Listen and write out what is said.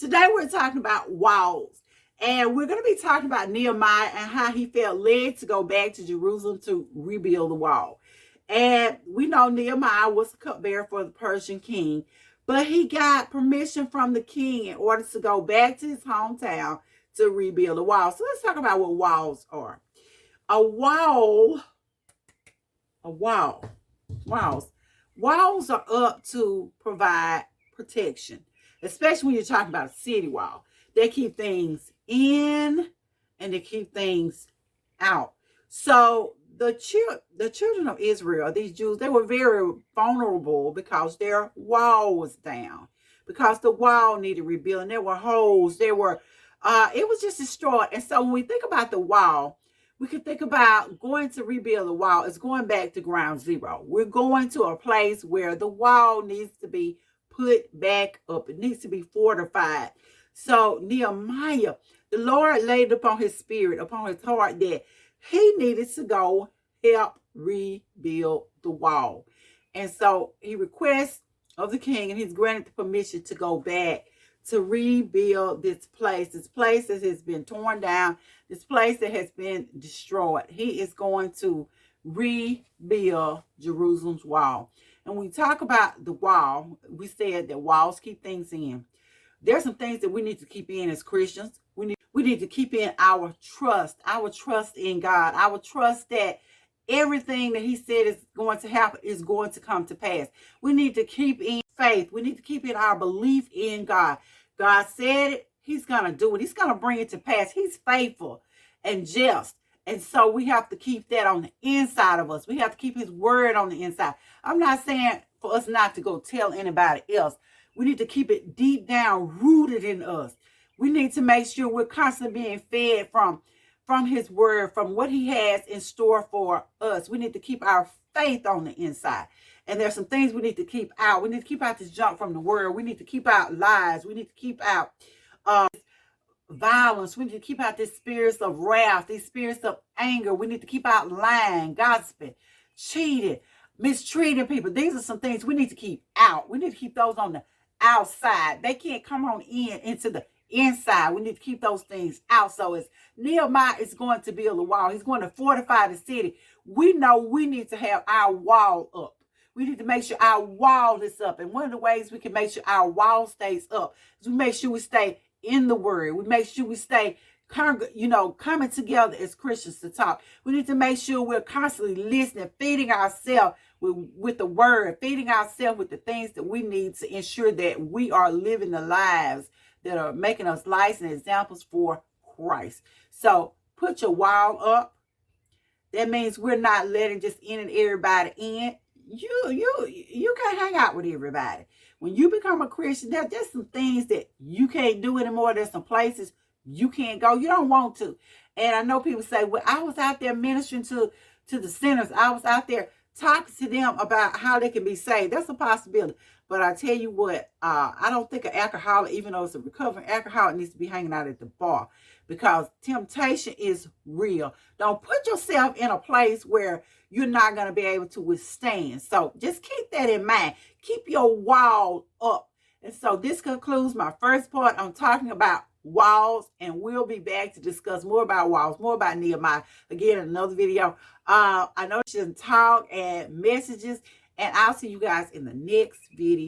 Today we're talking about walls. And we're going to be talking about Nehemiah and how he felt led to go back to Jerusalem to rebuild the wall. And we know Nehemiah was the cupbearer for the Persian king, but he got permission from the king in order to go back to his hometown to rebuild the wall. So let's talk about what walls are. A wall, walls are up to provide protection, especially when you're talking about a city wall. They keep things in and they keep things out. So the children of Israel, these Jews, they were very vulnerable because their wall was down, because the wall needed rebuilding. There were holes. It was just destroyed. And so when we think about the wall, we could think about going to rebuild the wall. It's going back to ground zero. We're going to a place where the wall needs to be put back up. It needs to be fortified. So Nehemiah, the Lord laid upon his spirit, upon his heart, that he needed to go help rebuild the wall. And so he requests of the king, and he's granted the permission to go back to rebuild this place that has been torn down, this place that has been destroyed. He is going to rebuild Jerusalem's wall. And when we talk about the wall, we said that walls keep things in. There's some things that we need to keep in as Christians. We need to keep in our trust in God, our trust that everything that he said is going to happen is going to come to pass. We need to keep in faith. We need to keep in our belief in God. God said it, he's going to do it. He's going to bring it to pass. He's faithful and just. And so we have to keep that on the inside of us. We have to keep his word on the inside. I'm not saying for us not to go tell anybody else. We need to keep it deep down, rooted in us. We need to make sure we're constantly being fed from his word, from what he has in store for us. We need to keep our faith on the inside. And there's some things we need to keep out. We need to keep out this junk from the word. We need to keep out lies. We need to keep out violence. We need to keep out these spirits of wrath, these spirits of anger. We need to keep out lying, gossiping, cheating, mistreating people. These are some things we need to keep out. We need to keep those on the outside. They can't come on into the inside. We need to keep those things out. So as Nehemiah is going to build a wall, he's going to fortify the city. We know we need to have our wall up. We need to make sure our wall is up. And one of the ways we can make sure our wall stays up is we make sure we stay in the word. We make sure we stay coming together as Christians to talk. We need to make sure we're constantly listening, feeding ourselves with the word, feeding ourselves with the things that we need to ensure that we are living the lives that are making us lights and examples for Christ. So put your wall up. That means we're not letting just in and everybody in. You can't hang out with everybody. When you become a Christian, there's some things that you can't do anymore. There's some places you can't go. You don't want to. And I know people say, well, I was out there ministering to the sinners. I was out there talking to them about how they can be saved. That's a possibility. But I tell you what, I don't think an alcoholic, even though it's a recovering alcoholic, needs to be hanging out at the bar, because temptation is real. Don't put yourself in a place where you're not going to be able to withstand. So just keep that in mind. Keep your wall up. And so this concludes my first part on talking about walls, and we'll be back to discuss more about walls, more about Nehemiah again in another video. I know she doesn't talk and messages, and I'll see you guys in the next video.